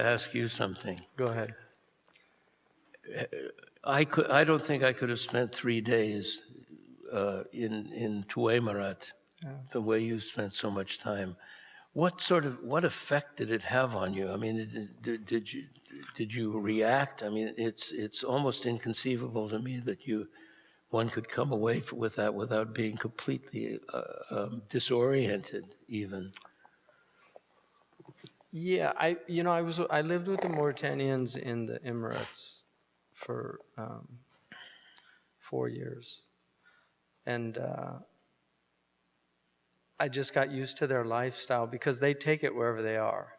ask you something. Go ahead. I don't think I could have spent 3 days in Tuwaymarat the way you spent so much time. What effect did it have on you? I mean, did you react? I mean, it's almost inconceivable to me that one could come away with that without being completely disoriented, even. Yeah, I lived with the Mauritanians in the Emirates for 4 years, and I just got used to their lifestyle because they take it wherever they are.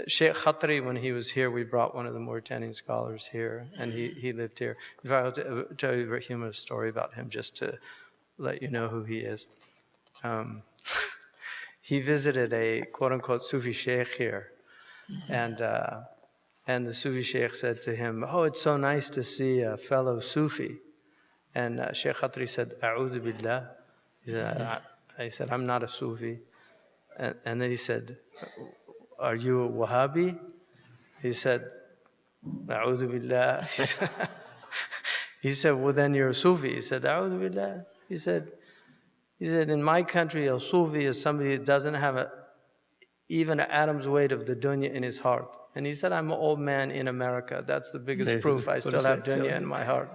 Sheikh Khatri, when he was here, we brought one of the Mauritanian scholars here, and he lived here. In fact, I'll tell you a very humorous story about him just to let you know who he is. He visited a quote-unquote Sufi sheikh here, and the Sufi sheikh said to him, "Oh, it's so nice to see a fellow Sufi." And Sheikh Khatri said, "A'udhu billah." He said, "I'm not a Sufi." And then he said, "Are you a Wahhabi?" He said, "A'udhu billah." He said, "Well, then you're a Sufi." He said, "A'udhu billah." He said, "In my country, a Sufi is somebody that doesn't have even an atom's weight of the dunya in his heart." And he said, "I'm an old man in America. That's the biggest proof I still have dunya in my heart."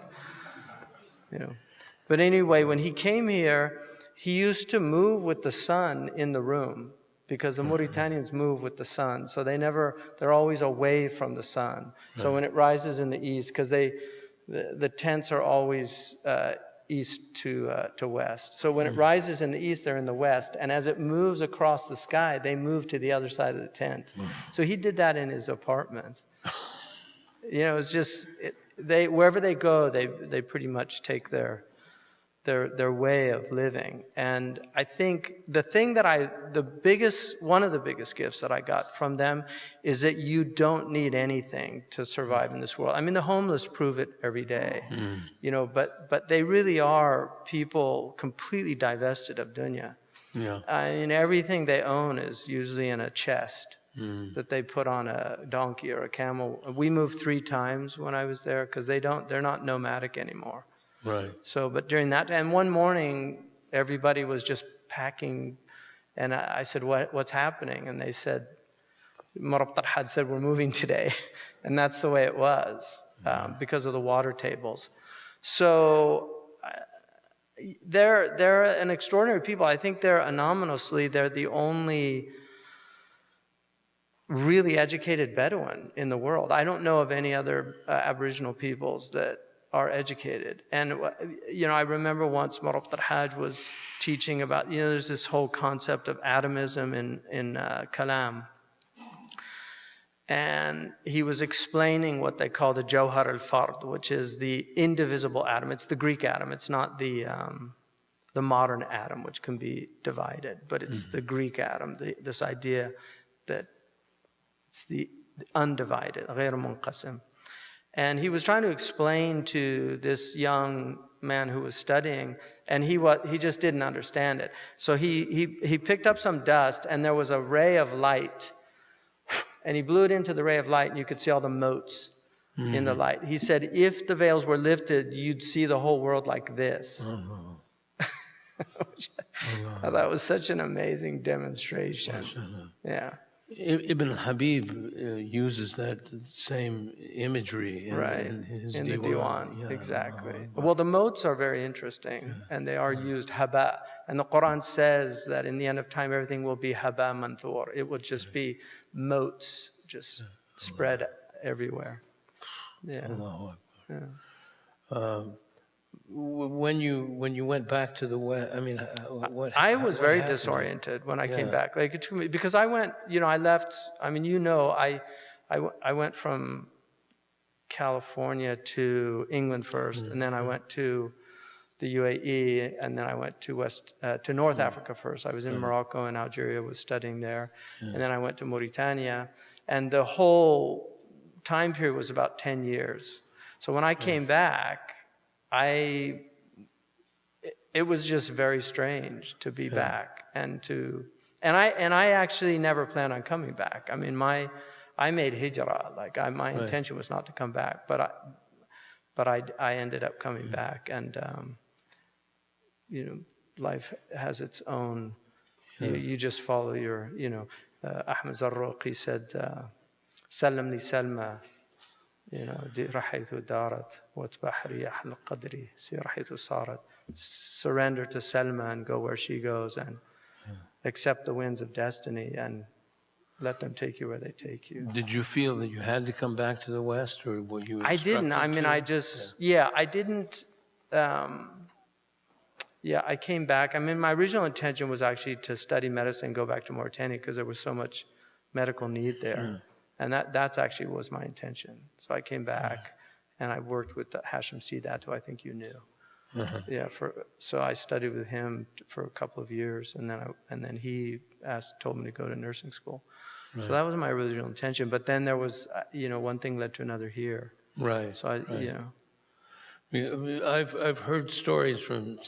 But anyway, when he came here, he used to move with the sun in the room because the Mauritanians move with the sun. So they're always away from the sun. So when it rises in the east, because the tents are always east to west. So when it rises in the east, they're in the west. And as it moves across the sky, they move to the other side of the tent. So he did that in his apartment. It's just, wherever they go, they pretty much take their way of living. And I think one of the biggest gifts that I got from them is that you don't need anything to survive in this world. I mean, the homeless prove it every day, but they really are people completely divested of dunya. Yeah. I mean, everything they own is usually in a chest that they put on a donkey or a camel. We moved 3 times when I was there because they're not nomadic anymore. Right. So, but during that, and one morning, everybody was just packing, and I said, what's happening? And they said, Muhebb al Ilm said, we're moving today. And that's the way it was, because of the water tables. So, they're an extraordinary people. I think they're the only really educated Bedouin in the world. I don't know of any other Aboriginal peoples that are educated. And I remember once Muhebb al Ilm was teaching about, there's this whole concept of atomism in Kalam. And he was explaining what they call the Jawhar al-Fard, which is the indivisible atom. It's the Greek atom. It's not the modern atom, which can be divided, but it's the Greek atom, this idea that it's the undivided, غير منقسم. And he was trying to explain to this young man who was studying, and he just didn't understand it. So he picked up some dust, and there was a ray of light, and he blew it into the ray of light, and you could see all the motes in the light. He said, if the veils were lifted, you'd see the whole world like this. That was such an amazing demonstration. Yeah. Ibn Habib uses that same imagery in his the Diwan. Yeah. Exactly. Well, the motes are very interesting, and they are used haba. And the Quran says that in the end of time, everything will be haba manthur. It will just be motes, just spread everywhere. Yeah. When you went back to the West, I mean, what? I was very disoriented when I came back. Like it took me, because I went, I left. I mean, I went from California to England first, and then I went to the UAE, and then I went to North Africa first. I was in Morocco and Algeria, was studying there, and then I went to Mauritania, and the whole time period was about 10 years. So when I came back, it was just very strange to be back and to And I actually never planned on coming back. I mean, I made hijrah. Like my intention was not to come back, but I ended up coming back, and you know, life has its own. You just follow your, you know. Ahmed Zarruqi said, "Sallam li salma, you know, rahaytu darat, wat bahri ahl qadri, si rahaytu sarat." Surrender to Salma and go where she goes, and accept the winds of destiny, and let them take you where they take you. Did you feel that you had to come back to the West, or were you I didn't. I mean, I just, I didn't. I came back. I mean, my original intention was actually to study medicine, go back to Mauritania, because there was so much medical need there. And that's actually was my intention. So I came back, and I worked with Hashim Sidat, who I think you knew. So I studied with him for a couple of years, and then he told me to go to nursing school. So that was my original intention. But then there was, one thing led to another here. Right. So I've heard stories from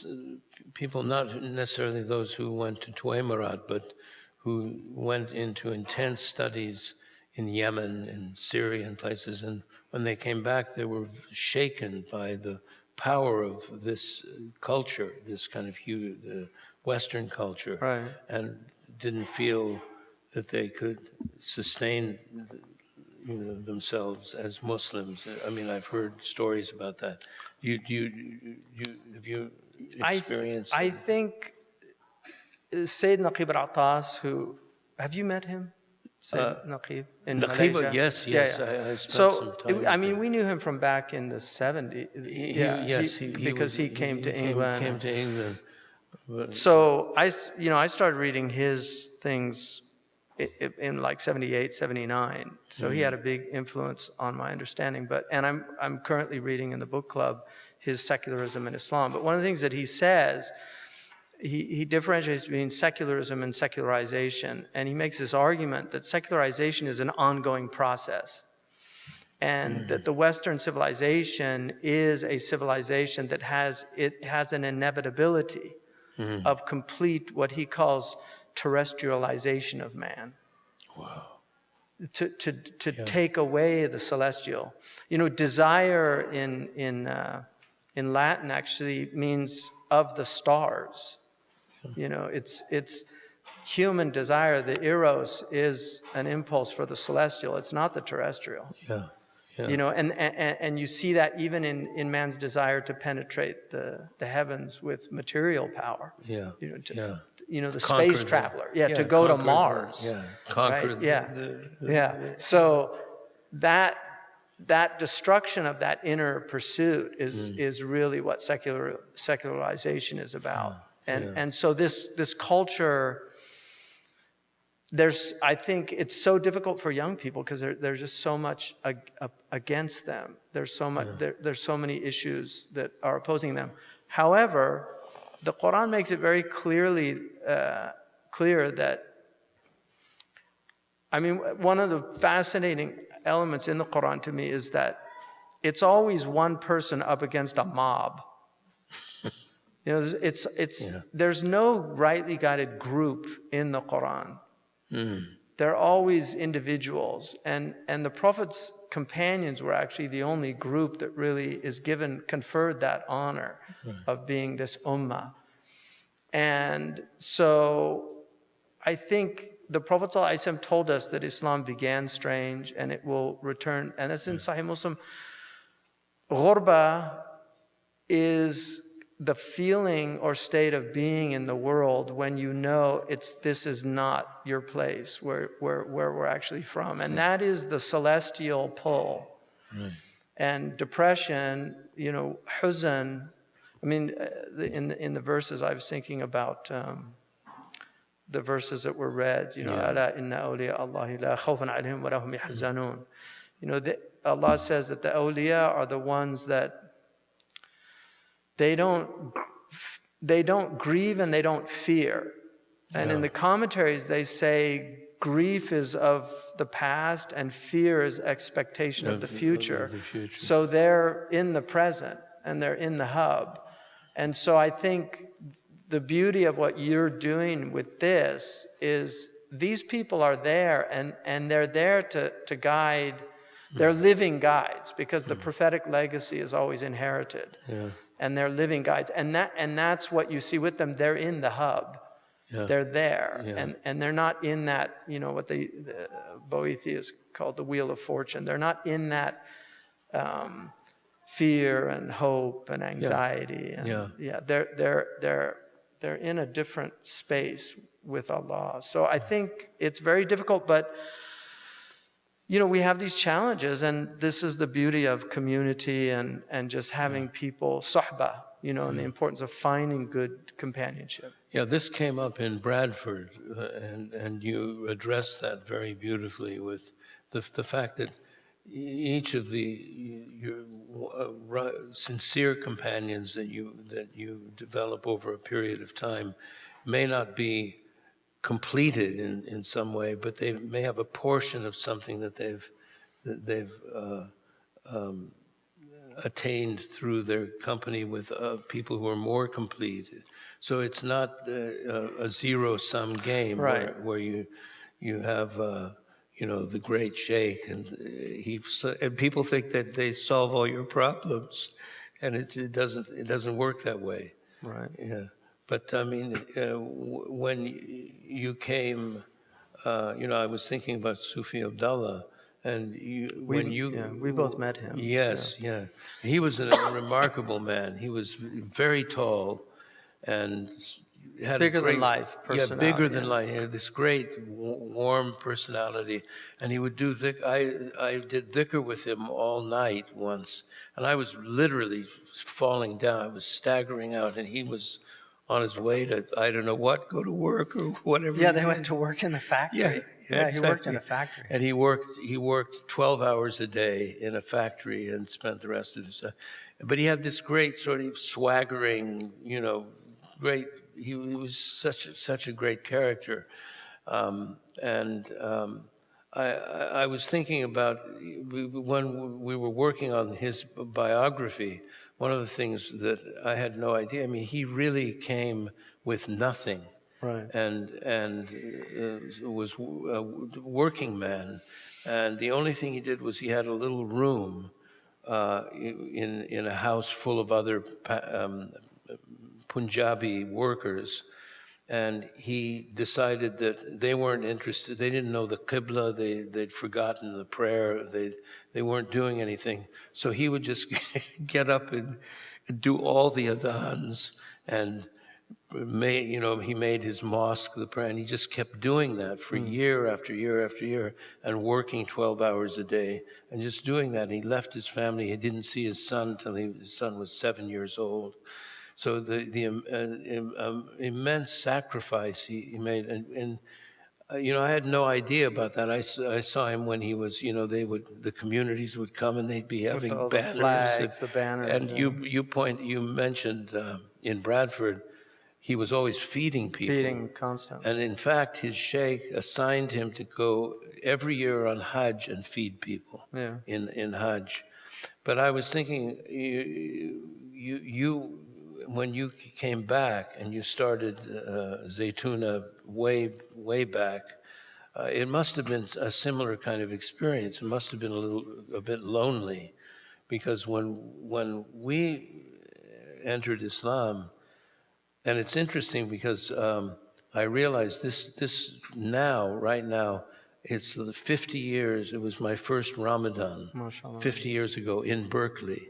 people, not necessarily those who went to Tuamarat, but who went into intense studies in Yemen and Syria and places, and when they came back, they were shaken by the power of this culture, this kind of Western culture, and didn't feel that they could sustain themselves as Muslims. I mean, I've heard stories about that. Have you experienced? I think Sayyid Naqib al-Attas, who, have you met him? Sayyid Naqib in Malaysia? Yes. I spent some time. I mean, we knew him from back in the 70s. Because he came to England. So I started reading his things in like 78, 79. So he had a big influence on my understanding. And I'm currently reading in the book club his Secularism in Islam. But one of the things that he says, he differentiates between secularism and secularization. And he makes this argument that secularization is an ongoing process. And that the Western civilization is a civilization that has an inevitability of complete, what he calls, terrestrialization of man. Wow. To take away the celestial. Desire in Latin actually means of the stars. It's human desire. The eros is an impulse for the celestial. It's not the terrestrial. And you see that even in man's desire to penetrate the heavens with material power. The space traveler. To go to Mars. Conquer. Right? So that destruction of that inner pursuit is really what secularization is about. And so this culture, I think it's so difficult for young people because there's just so much against them. There's so much. There's so many issues that are opposing them. However, the Quran makes it very clear that, I mean, one of the fascinating elements in the Quran to me is that it's always one person up against a mob. There's no rightly guided group in the Quran. They're always individuals, and the Prophet's companions were actually the only group that really is conferred that honor of being this ummah. And so I think the Prophet ﷺ told us that Islam began strange and it will return, and it's in Sahih Muslim. Ghurba is the feeling or state of being in the world when you know this is not your place, where we're actually from. And that is the celestial pull. And depression, huzn. I mean, in the verses I was thinking about, the verses that were read, Ala inna awliya Allahi la khawfun alayhim wa lahum yahzanun. Allah says that the awliya are the ones that they don't grieve and they don't fear. And in the commentaries they say grief is of the past and fear is expectation of the future. So they're in the present and they're in the hub. And so I think the beauty of what you're doing with this is these people are there, and they're there to guide. They're living guides, because the prophetic legacy is always inherited. Yeah. And they're living guides. And that's what you see with them. They're in the hub. Yeah. They're there. Yeah. And they're not in that, what the Boethius called the wheel of fortune. They're not in that fear and hope and anxiety. Yeah. And they're in a different space with Allah. So I think it's very difficult, but we have these challenges, and this is the beauty of community and just having people, sohbah, and the importance of finding good companionship. Yeah, this came up in Bradford, and you addressed that very beautifully with the fact that each of your sincere companions that you develop over a period of time may not be completed in some way, but they may have a portion of something that they've attained through their company with people who are more complete. So it's not a zero-sum game, right, where you have the great sheikh, and people think that they solve all your problems, and it doesn't work that way. Right. Yeah. But I mean, when you came, I was thinking about Sufi Abdullah, and we both met him. Yes, yeah. He was a remarkable man. He was very tall, and had bigger than life personality. Yeah, bigger than life. He had this great warm personality, and he would do I did dhikr with him all night once, and I was literally falling down. I was staggering out, and he was on his way to, I don't know what, go to work or whatever. Yeah, they went to work in the factory. Yeah, exactly. He worked in a factory. And he worked 12 hours a day in a factory and spent the rest of his time. But he had this great sort of swaggering, great, he was such a great character. I was thinking about, when we were working on his biography, one of the things that I had no idea, I mean, he really came with nothing. Right. And was a working man. And the only thing he did was he had a little room in a house full of other Punjabi workers. And he decided that they weren't interested. They didn't know the Qibla. They'd forgotten the prayer. They weren't doing anything. So he would just get up and do all the adhans, and he made his mosque the prayer, and he just kept doing that for year after year after year, and working 12 hours a day, and just doing that. And he left his family. He didn't see his son till his son was 7 years old. So the immense sacrifice he made, and I had no idea about that. I saw him when he was, the communities would come and they'd be having with all banners, the flags, the banners, and you mentioned in Bradford, he was always feeding people, feeding constantly. And in fact, his sheikh assigned him to go every year on Hajj and feed people in Hajj. But I was thinking, you when you came back and you started Zaytuna way back, it must have been a similar kind of experience. It must have been a bit lonely, because when we entered Islam, and it's interesting because I realized this right now, it's 50 years. It was my first Ramadan, 50 years ago in Berkeley.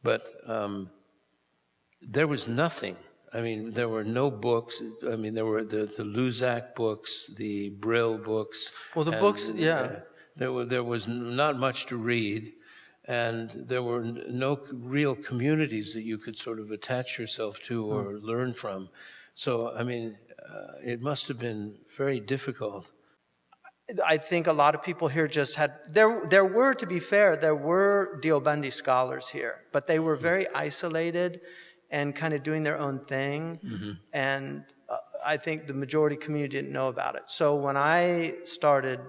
But there was nothing. I mean, there were no books. I mean, there were the Luzak books, the Brill books. Well, the books, there was not much to read, and there were no real communities that you could sort of attach yourself to or learn from. So, I mean, it must have been very difficult. I think a lot of people here just had, there were, to be fair, there were Deobandi scholars here, but they were very isolated and kind of doing their own thing. Mm-hmm. And I think the majority community didn't know about it. So when I started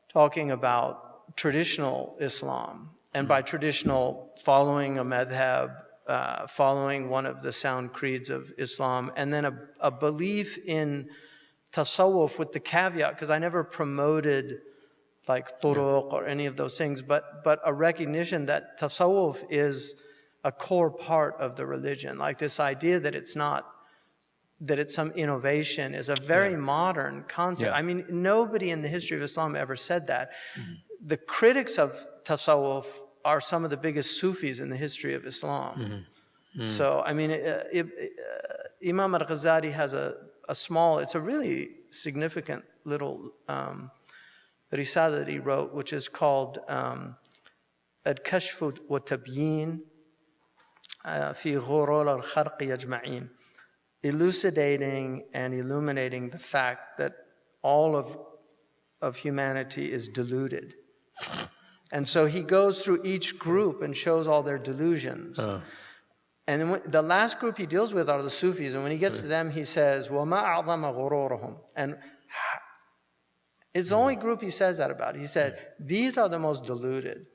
talking about traditional Islam, and by traditional, following a madhab, following one of the sound creeds of Islam, and then a belief in tasawwuf with the caveat, because I never promoted like turuq or any of those things, but a recognition that tasawwuf is a core part of the religion. Like this idea that it's some innovation is a very modern concept. I mean, nobody in the history of Islam ever said that. The critics of tasawwuf are some of the biggest Sufis in the history of Islam. So, I mean, Imam al-Ghazali has a small, it's a really significant little risala that he wrote, which is called Al-Kashf wa Tabyin fi Ghurur al-Khalq Yajma'in, elucidating and illuminating the fact that all of humanity is deluded. And so he goes through each group and shows all their delusions. And then the last group he deals with are the Sufis. And when he gets to them, he says, وَمَا أَعْظَمَ غُرُورَهُم. And it's the only group he says that about. He said, these are the most deluded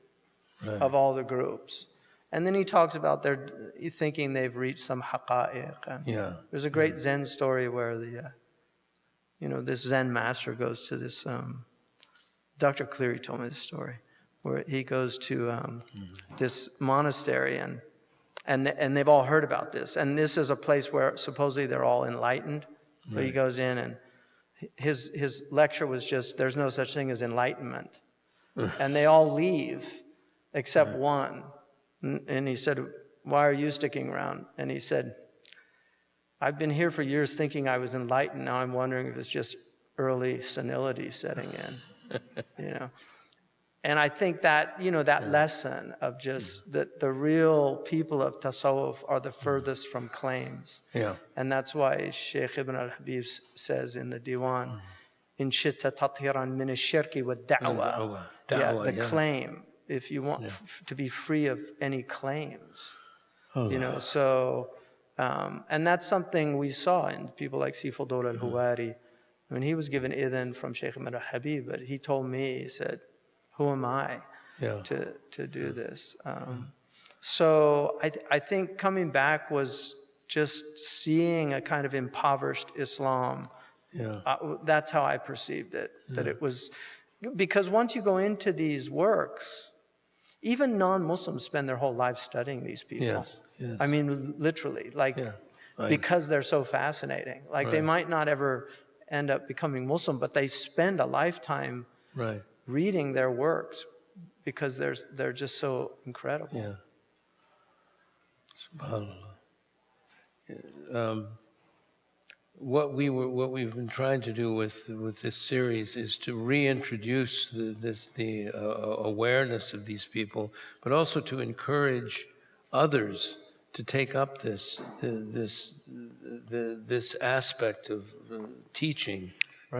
of all the groups. And then he talks about their thinking they've reached some haqa'iq. And there's a great Zen story where this Zen master goes to this, Dr. Cleary told me this story, where he goes to this monastery, and they've all heard about this. And this is a place where supposedly they're all enlightened. So he goes in, and his lecture was just, there's no such thing as enlightenment. And they all leave except one. And he said, why are you sticking around? And he said, I've been here for years thinking I was enlightened. Now I'm wondering if it's just early senility setting in, And I think that, that lesson of just that the real people of tasawwuf are the furthest from claims. And that's why Shaykh Ibn al-Habib says in the Diwan, in shitta tathiran min ash-shirki wa da'wa. The claim, if you want to be free of any claims. So, and that's something we saw in people like Siful-Dawla al-Huwari. I mean, he was given idhan from Shaykh Ibn al-Habib, but he told me, he said, who am I to do this? So I think coming back was just seeing a kind of impoverished Islam. That's how I perceived it, that it was, because once you go into these works, even non-Muslims spend their whole life studying these people. I mean, literally, because they're so fascinating. They might not ever end up becoming Muslim, but they spend a lifetime reading their works because they're just so incredible. SubhanAllah. What we've been trying to do with this series is to reintroduce the awareness of these people, but also to encourage others to take up this aspect of teaching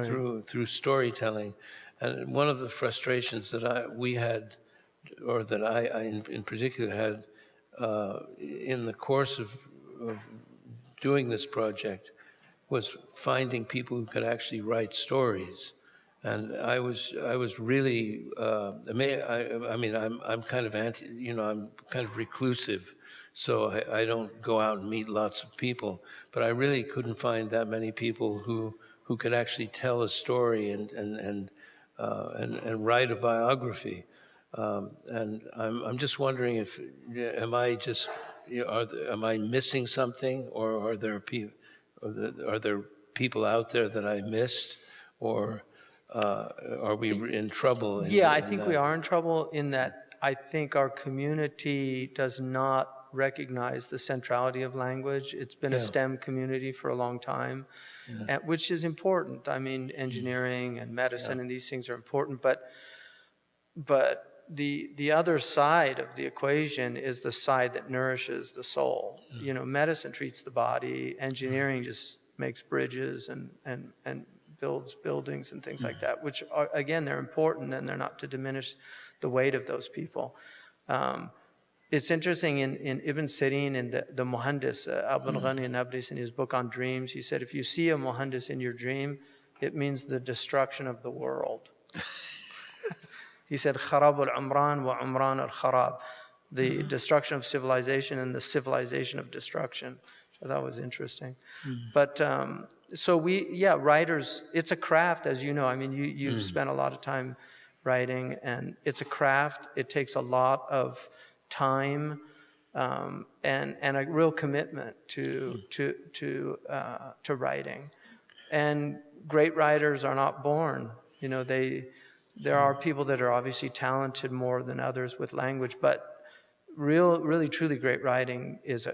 through storytelling. And one of the frustrations that we had, or that I in particular had, in the course of doing this project, was finding people who could actually write stories. And I was really I mean, I'm kind of I'm kind of reclusive, so I don't go out and meet lots of people. But I really couldn't find that many people who could actually tell a story and write a biography. And I'm just wondering if am I missing something, or are there people out there that I missed, or are we in trouble? I think we are in trouble in that I think our community does not recognize the centrality of language. It's been a STEM community for a long time, which is important. I mean, engineering and medicine and these things are important, but the other side of the equation is the side that nourishes the soul. Medicine treats the body, engineering just makes bridges and builds buildings and things like that, which are, again, they're important, and they're not to diminish the weight of those people. It's interesting in Ibn Sirin, in the Muhandis, Abdul Ghani Nablis, in his book on dreams, he said, if you see a Muhandis in your dream, it means the destruction of the world. He said, Kharab al-Umran wa Umran al-Kharab. the destruction of civilization and the civilization of destruction. I thought was interesting. But so writers, it's a craft, as you know. I mean, you've spent a lot of time writing, and it's a craft. It takes a lot of time and a real commitment to writing. And great writers are not born. You know, there are people that are obviously talented more than others with language, but really truly great writing is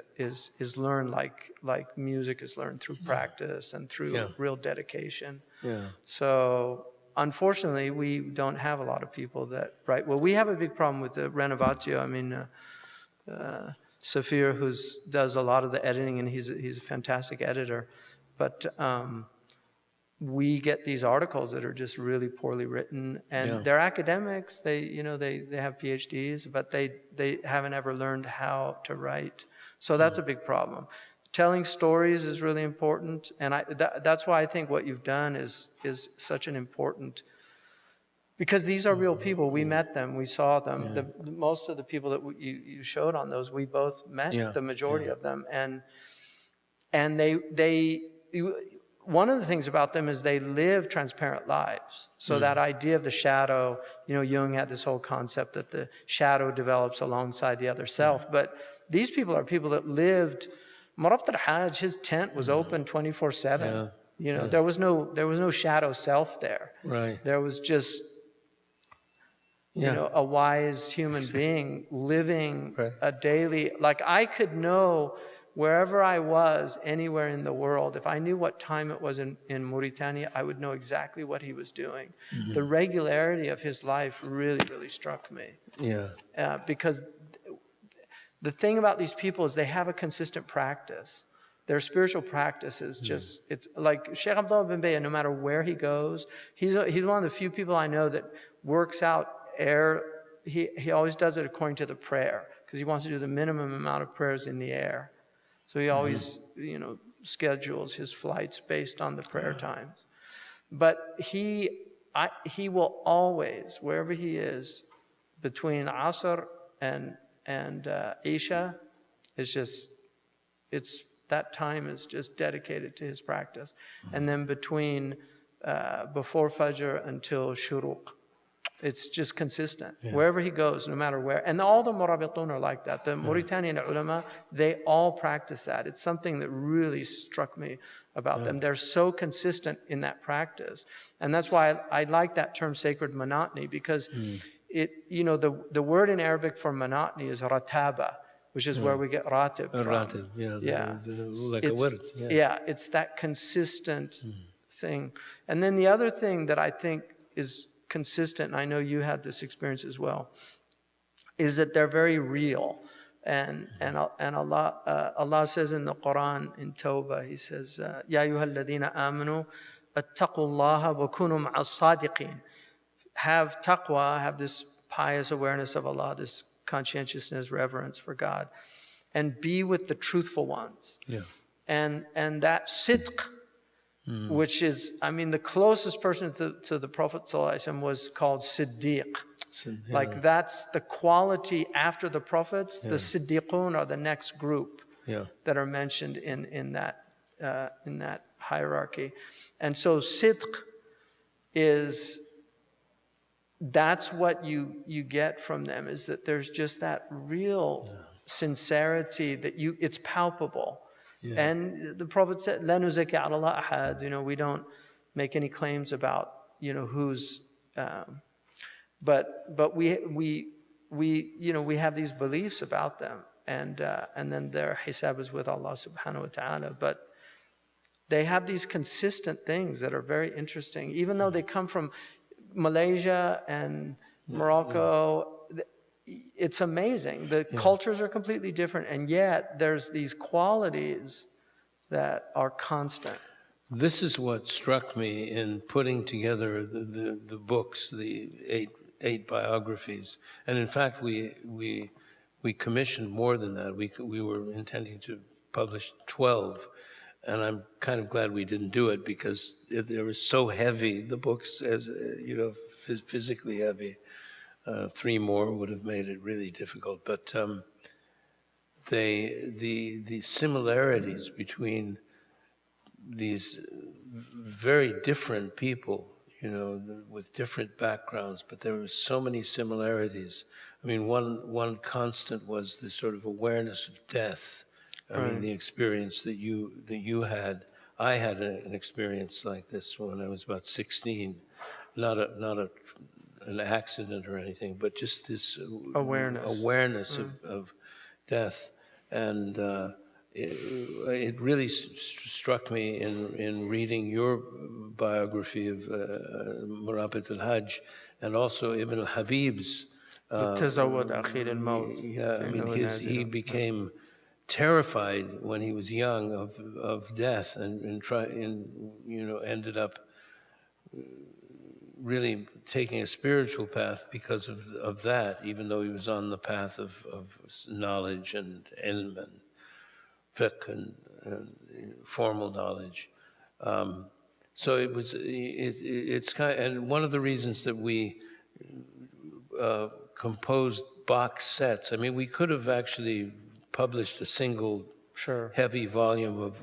learned like music is learned through practice and through real dedication. So unfortunately, we don't have a lot of people that write well. We have a big problem with the renovatio. I mean, Safir, who does a lot of the editing, and he's a fantastic editor, but we get these articles that are just really poorly written, and they're academics. They have PhDs, but they haven't ever learned how to write. So that's a big problem. Telling stories is really important, and that's why I think what you've done is such an important. Because these are real people. We met them. We saw them. Most of the people that you showed on those, we both met the majority of them, and they. One of the things about them is they live transparent lives. So that idea of the shadow, Jung had this whole concept that the shadow develops alongside the other self. But these people are people that lived. Murabt al-Hajj, his tent was open 24/7. There was no shadow self there. Right. There was just a wise human being living a daily. Like I could know. Wherever I was, anywhere in the world, if I knew what time it was in Mauritania, I would know exactly what he was doing. The regularity of his life really, really struck me. Because the thing about these people is they have a consistent practice. Their spiritual practice is just, it's like Sheikh Abdullah bin Bayy, no matter where he goes, he's one of the few people I know that works out he always does it according to the prayer, because he wants to do the minimum amount of prayers in the air. So he always, schedules his flights based on the prayer times. But he will always, wherever he is, between Asr and Isha, that time is just dedicated to his practice. And then between before Fajr until Shuruq, it's just consistent. Wherever he goes, no matter where. And all the Murabitun are like that. The Mauritanian ulama, they all practice that. It's something that really struck me about them. They're so consistent in that practice. And that's why I like that term sacred monotony, because the word in Arabic for monotony is rataba, which is where we get ratib from. Ratib, like a word. It's that consistent thing. And then the other thing that I think is consistent, and I know you had this experience as well, is that they're very real. And Allah says in the Quran, in Tawbah, He says, Ya ayyuhal ladhina amanu, attaqullaha wa kunu ma'as sadiqin. Have taqwa, have this pious awareness of Allah, this conscientiousness, reverence for God, and be with the truthful ones. And that sidq, which is, the closest person to the Prophet ﷺ was called Siddiq. Like that's the quality after the Prophets. The Siddiqun are the next group that are mentioned in that hierarchy. And so Sidq that's what you get from them, is that there's just that real sincerity that it's palpable. And the Prophet said, "La nuzaki ala Allah ahad." We don't make any claims about who's, but we have these beliefs about them, and then their hisab is with Allah subhanahu wa ta'ala. But they have these consistent things that are very interesting, even though they come from Malaysia and Morocco. It's amazing. The cultures are completely different, and yet there's these qualities that are constant. This is what struck me in putting together the books, the eight biographies. And in fact, we commissioned more than that. We were intending to publish 12. And I'm kind of glad we didn't do it, because they were so heavy, the books, as physically heavy. 3 more would have made it really difficult. But the similarities between these very different people, with different backgrounds, but there were so many similarities. I mean, one constant was this sort of awareness of death. I mean, the experience that you had. I had an experience like this when I was about 16. Not an accident or anything, but just this awareness of death. And it really struck me in reading your biography of Muhebb al Hajj, and also Ibn al-Habib's. Yeah, I mean, he became terrified when he was young of death, and ended up really taking a spiritual path because of that, even though he was on the path of knowledge and ilm and fiqh and formal knowledge. So it's kind of, and one of the reasons that we composed box sets. I mean, we could have actually published a single heavy volume of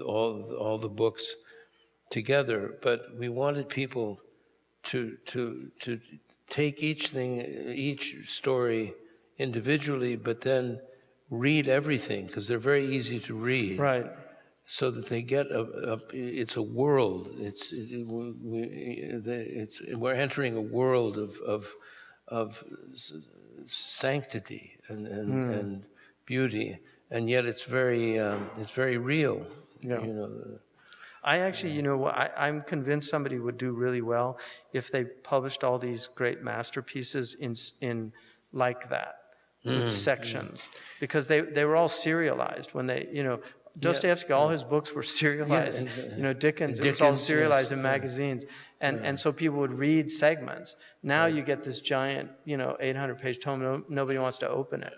all the books together, but we wanted people to take each story individually, but then read everything, because they're very easy to read. Right. So that they get it's a world. We're entering a world of sanctity and beauty, and yet it's very real. Yeah. I actually, I'm convinced somebody would do really well if they published all these great masterpieces in like that, with sections, because they were all serialized when they, Dostoevsky, all his books were serialized. Dickens, it was all serialized in magazines. And so people would read segments. Now you get this giant, 800-page tome. Nobody wants to open it.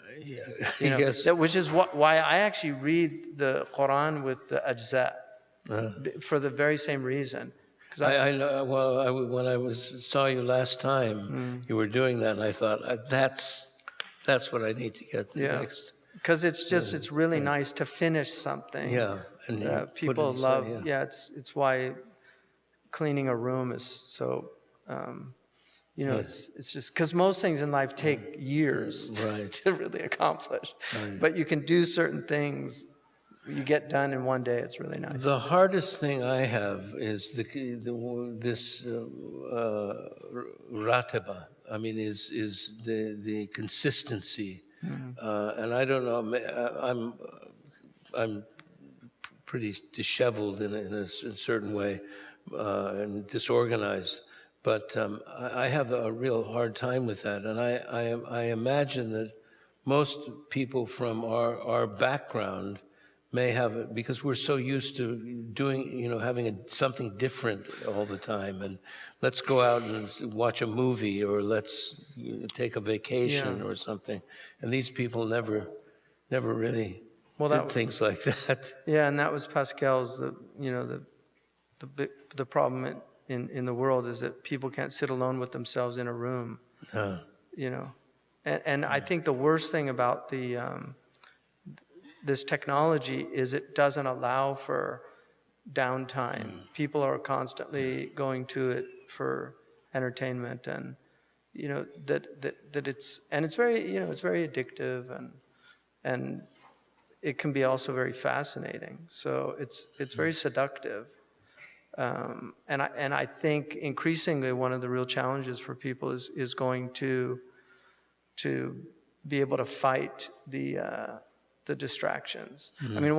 Yes. Which is why I actually read the Quran with the ajza, for the very same reason. I know. Well, when I saw you last time, you were doing that, and I thought, that's what I need to get next. Because it's really nice to finish something. Yeah, and people love. It's why cleaning a room is so. It's just because most things in life take years to really accomplish. Right. But you can do certain things. You get done in one day. It's really nice. The hardest thing I have is this rataba. I mean, is the consistency. And I don't know. I'm pretty disheveled in a certain way and disorganized, but I have a real hard time with that. And I imagine that most people from our background may have it, because we're so used to doing, having something different all the time. And let's go out and watch a movie, or let's take a vacation or something. And these people never really did things like that. Yeah, and that was Pascal's. The problem in the world is that people can't sit alone with themselves in a room. And I think the worst thing about this technology is it doesn't allow for downtime. People are constantly going to it for entertainment, and it's very addictive, and it can be also very fascinating. So it's very seductive, and I think increasingly one of the real challenges for people is going to be able to fight the distractions. I mean,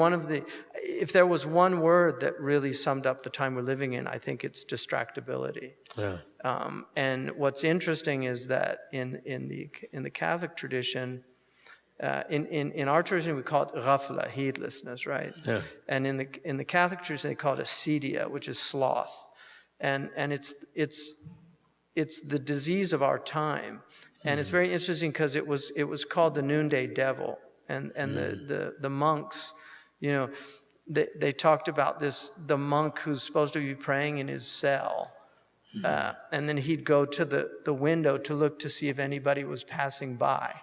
if there was one word that really summed up the time we're living in, I think it's distractibility. Yeah. And what's interesting is that in the Catholic tradition, in our tradition we call it ghafla, heedlessness, right? Yeah. And in the Catholic tradition they call it asidia, which is sloth, and it's the disease of our time, and it's very interesting because it was called the noonday devil. And the monks, they talked about the monk who's supposed to be praying in his cell, and then he'd go to the window to look to see if anybody was passing by.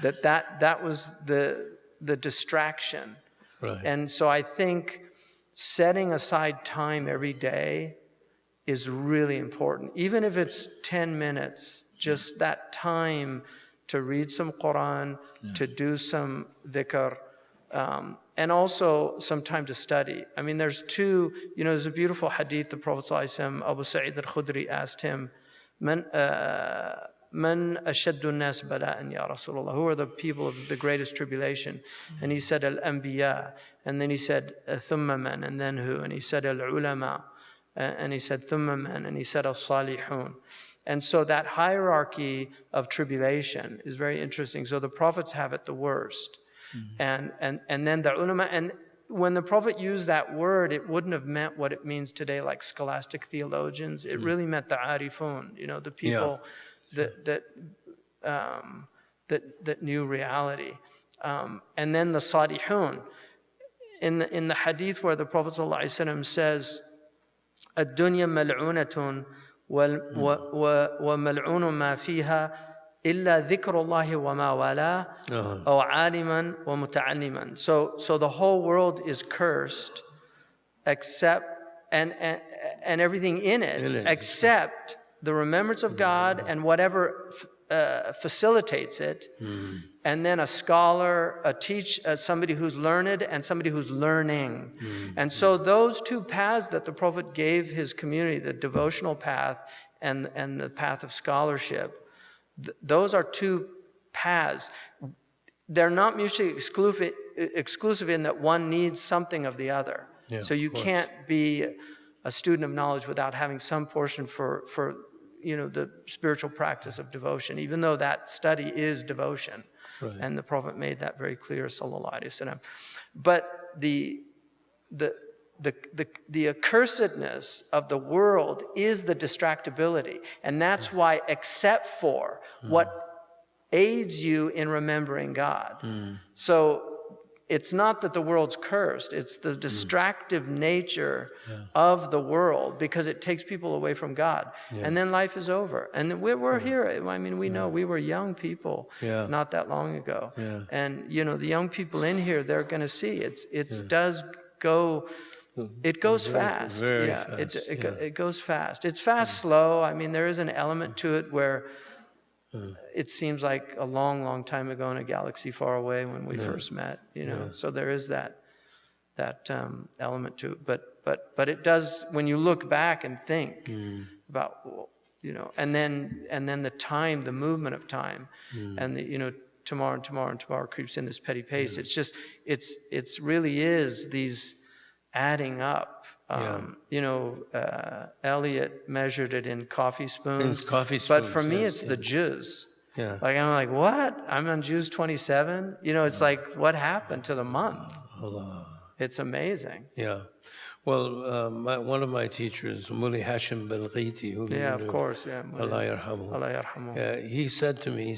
That was the distraction. Right. And so I think setting aside time every day is really important. Even if it's 10 minutes, just that time to read some Quran, to do some dhikr, and also some time to study. I mean, there's a beautiful hadith, the Prophet ﷺ, Abu Sa'id al-Khudri asked him, Man ashaddu nas bala'an ya Rasulullah? Who are the people of the greatest tribulation? And he said, al-anbiya. And then he said, thumma man, and then who? And he said, al-ulama. And he said, thumma man, and he said, al-salihun. And so that hierarchy of tribulation is very interesting. So the prophets have it the worst. And then the ulama, and when the Prophet used that word, it wouldn't have meant what it means today, like scholastic theologians. It really meant the arifun, the people that knew reality. And then the salihun. In the hadith where the Prophet ﷺ says, "Ad-dunya mal'unatun wa mal'unu ma fiha illa dhikrullahi wa ma wala aw aliman wa muta'alliman." So the whole world is cursed, except and everything in it, except the remembrance of God and whatever facilitates it. And then a scholar, somebody who's learned, and somebody who's learning. And so those two paths that the Prophet gave his community, the devotional path and the path of scholarship, those are two paths. They're not mutually exclusive in that one needs something of the other. Yeah, so you can't be a student of knowledge without having some portion for the spiritual practice of devotion, even though that study is devotion. Right. And the Prophet made that very clear, sallallahu alaihi wasallam. But the accursedness of the world is the distractibility. And that's why, except for what aids you in remembering God. So it's not that the world's cursed, it's the distractive nature of the world, because it takes people away from God. And then life is over. And we're here. I mean, we know we were young people not that long ago. And, the young people in here, they're going to see it does go... It goes fast. Fast. It goes fast. It's fast, slow. I mean, there is an element to it where it seems like a long, long time ago in a galaxy far away when we first met. So there is that element to it. But it does, when you look back and think about, and then the time, the movement of time, and tomorrow and tomorrow and tomorrow creeps in this petty pace. It's just, it's really is these adding up. Eliot measured it in coffee spoons. But for me, it's the juz. Like, I'm like, what? I'm on juz 27? It's like, what happened to the month? It's amazing. Yeah. Well, one of my teachers, Muli Hashim Belghiti, who of course, Allah yarhamu. He said to me,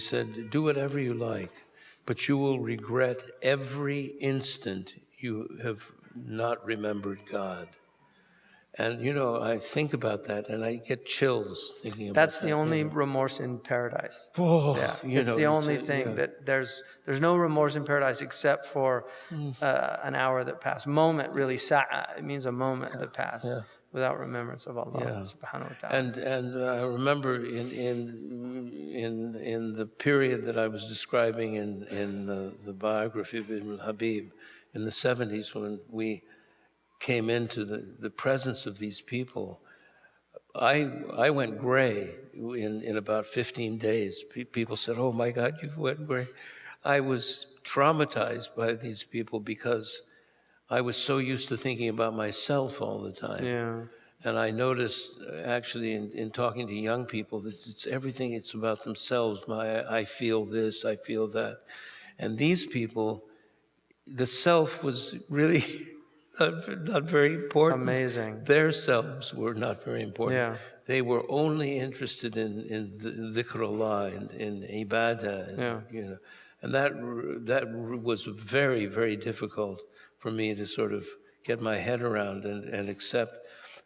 do whatever you like, but you will regret every instant you have not remembered God. And, I think about that and I get chills thinking about that. That's the only remorse in paradise. It's the only thing that there's no remorse in paradise except for an hour that passed. Moment, really, sa'a. It means a moment that passed without remembrance of Allah subhanahu wa ta'ala. And I remember in the period that I was describing in the biography of Ibn Habib in the 70s, when we came into the presence of these people, I went gray in about 15 days. People said, "Oh my God, you went gray." I was traumatized by these people because I was so used to thinking about myself all the time. And I noticed, actually, in talking to young people, it's everything. It's about themselves. I feel this, I feel that. And these people, the self was really not very important. Amazing. Their selves were not very important. They were only interested in dhikrullah, in ibadah, and that was very, very difficult for me to sort of get my head around and accept.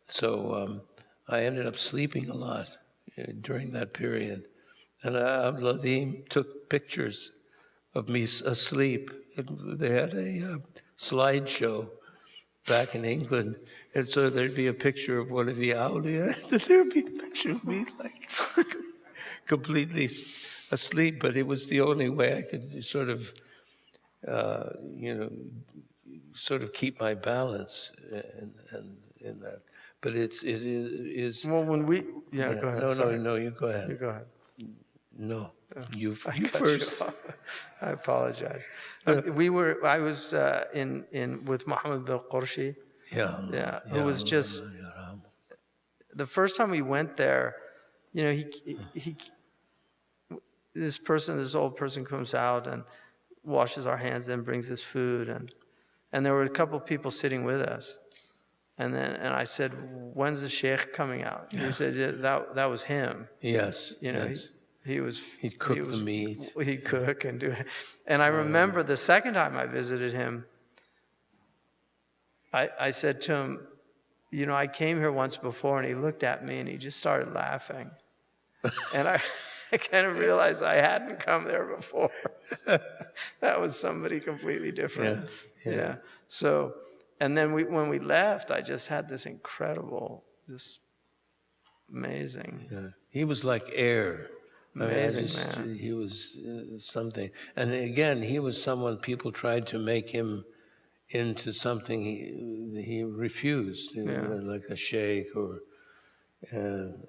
So I ended up sleeping a lot during that period. And Abdul took pictures of me asleep. They had a slideshow back in England. And so there'd be a picture of one of the Awliya, and there'd be a picture of me like completely asleep. But it was the only way I could sort of, sort of keep my balance in that. But it is. Well, when we, yeah, go ahead. No, you go ahead. You go ahead. No, you cut first. you off. I apologize. I was with Muhebb al Ilm. Yeah, who was just, the first time we went there, this old person comes out and washes our hands, then brings us food, and there were a couple of people sitting with us. And I said, when's the sheikh coming out? Yeah. He said, that was him. Yes. Yes. He'd cook the meat. He'd cook and do it. And I remember the second time I visited him, I said to him, I came here once before, and he looked at me and he just started laughing. And I kind of realized I hadn't come there before. That was somebody completely different. Yeah. So, and then when we left, I just had this incredible, just amazing. Yeah. He was like air. Amazing man. He was something. And again, he was someone people tried to make him into something he refused, like a sheikh or. And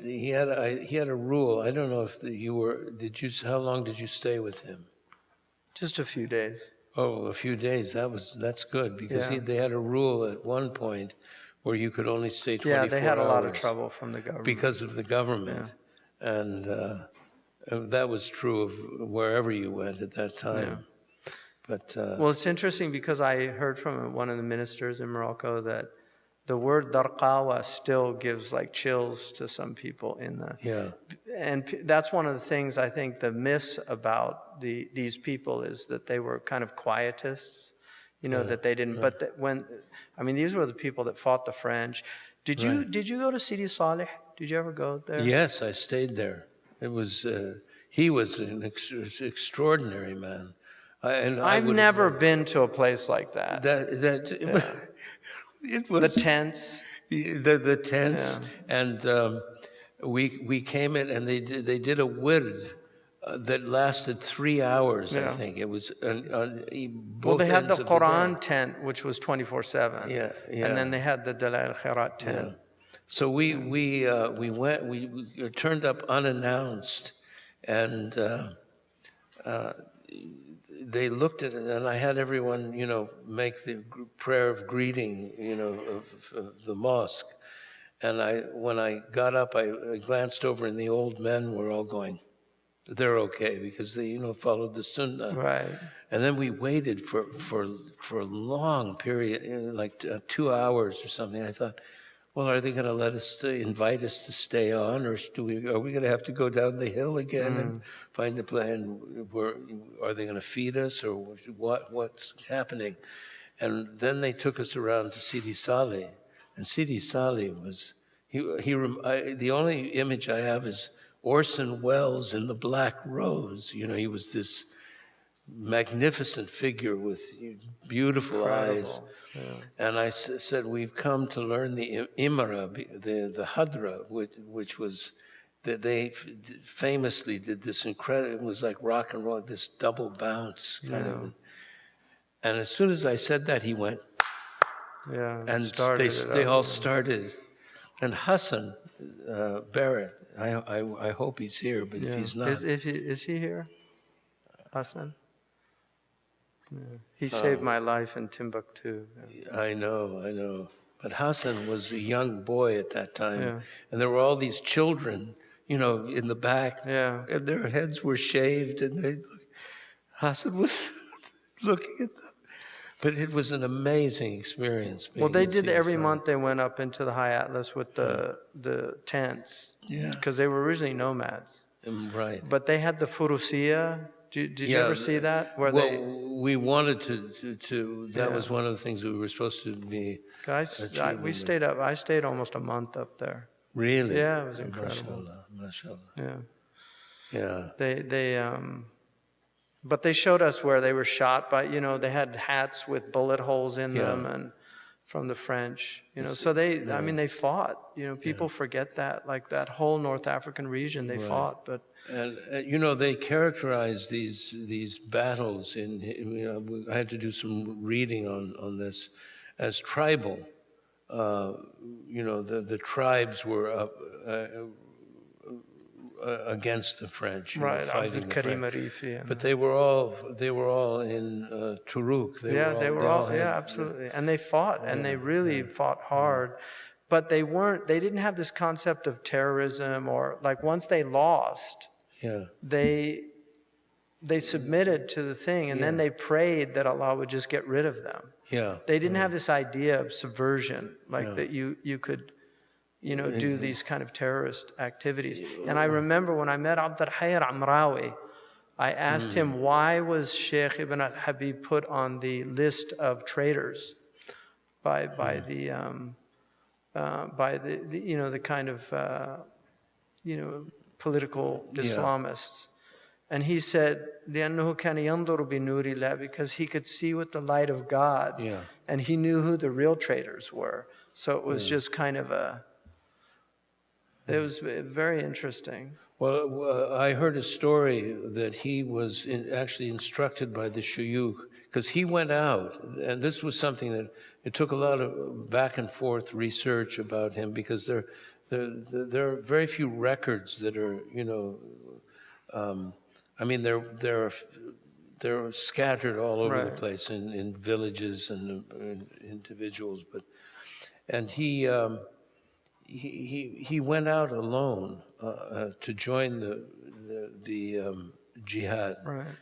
he had a rule. I don't know if you were. How long did you stay with him? Just a few days. Oh, a few days. That's good because they had a rule at one point where you could only stay 24 hours. Yeah, they had a lot of trouble from the government because of the government, and that was true of wherever you went at that time. Yeah. But well, it's interesting because I heard from one of the ministers in Morocco that the word darqawa still gives like chills to some people and that's one of the things I think the myths about these people is that they were kind of quietists, that they didn't. But these were the people that fought the French. Did you go to Sidi Saleh? Did you ever go there? Yes, I stayed there. It was he was an extraordinary man. I've never been to a place like that. It was the tents. The tents, and we came in, and they did a wird that lasted 3 hours. I think it was. Well, they had the Quran tent, which was 24/7. Yeah. And then they had the Dalal al-Khairat tent. Yeah. So we went. We turned up unannounced, and they looked at it, and I had everyone, make the prayer of greeting, of the mosque. And when I got up, I glanced over, and the old men were all going, they're okay, because they, followed the Sunnah. Right. And then we waited for a long period, like 2 hours or something. I thought, well, are they going to invite us to stay on, or are we going to have to go down the hill again and find a plan? Are they going to feed us, or what's happening? And then they took us around to Sidi Saleh, and Sidi Saleh was the only image I have is Orson Welles in The Black Rose. He was this magnificent figure with beautiful eyes. Yeah. And I said, we've come to learn the Imra, the Hadra, which was, that they famously did this incredible, it was like rock and roll, this double bounce kind of. And as soon as I said that, he went, and they all started. And Hassan Barrett, I hope he's here, but if he's not. Is he here, Hassan? Yeah. He saved my life in Timbuktu. I know. But Hassan was a young boy at that time. And there were all these children, in the back. And their heads were shaved, and Hassan was looking at them. But it was an amazing experience. Well, they did every month. They went up into the High Atlas with the tents. Because they were originally nomads. Right. But they had the Furusiya. Did you ever see that? Where we wanted to that was one of the things we were supposed to be we stayed up. I stayed almost a month up there. Really? Yeah, it was incredible. Mashallah. Yeah. Yeah. But they showed us where they were shot by, they had hats with bullet holes in them and from the French, so they fought, people forget that, like that whole North African region, they fought, but. And, they characterize these battles I had to do some reading on this as tribal. The tribes were against the French, fighting the French. But they were all in Turuk. They were all absolutely, and they fought, and they really fought hard. But they didn't have this concept of terrorism, or like once they lost, they submitted to the thing, and then they prayed that Allah would just get rid of them. They didn't have this idea of subversion, like that you could do these kind of terrorist activities. And I remember when I met Abd al-Hayy Amrawi, I asked him, why was Sheikh Ibn al-Habib put on the list of traitors by the kind of political Islamists? And he said, لأنه كان ينظر بنور الله, because he could see with the light of God, and he knew who the real traitors were. So it was just kind of it was very interesting. Well, I heard a story that he was actually instructed by the shuyukh, because he went out, and this was something that it took a lot of back and forth research about him, because there are very few records that are, they're scattered all over the place in villages and individuals, and he went out alone to join the jihad.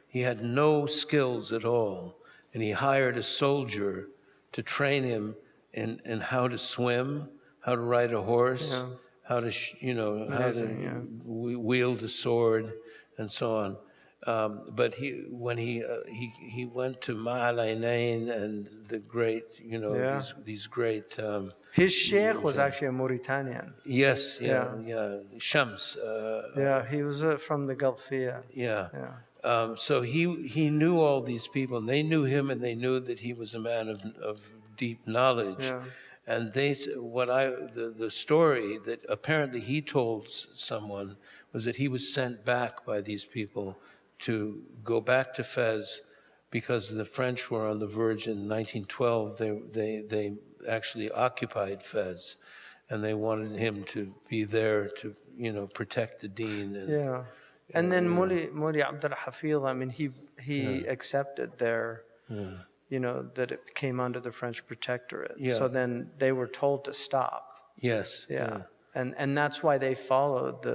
He had no skills at all, and he hired a soldier to train him in how to swim, how to ride a horse, how to wield a sword, and so on. But when he went to Ma'alainain and the great, these great. His sheikh was actually a Mauritanian. Yes, Shams. He was from the Gulfia. So he knew all these people, and they knew him, and they knew that he was a man of deep knowledge. And the story that apparently he told someone was that he was sent back by these people to go back to Fez, because the French were on the verge in 1912. They actually occupied Fez, and they wanted him to be there to protect the deen. And then Muli Abd al-Hafiz, he accepted their that it came under the French protectorate. So then they were told to stop. And that's why they followed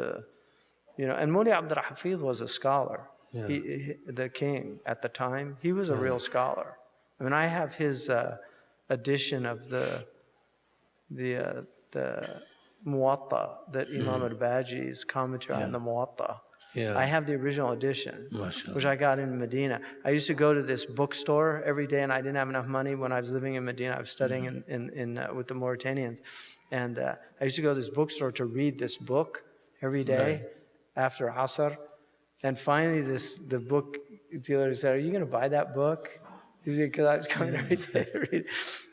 and Muli Abd al-Hafiz was a scholar. The king at the time, he was a real scholar. I mean, I have his edition of the Muwatta, that Imam al-Baji's commentary on the Muwatta. I have the original edition, which I got in Medina. I used to go to this bookstore every day, and I didn't have enough money when I was living in Medina. I was studying with the Mauritanians, and I used to go to this bookstore to read this book every day after Asr. And finally, the book dealer said, "Are you going to buy that book?" He said, "Because I was coming every day to read it."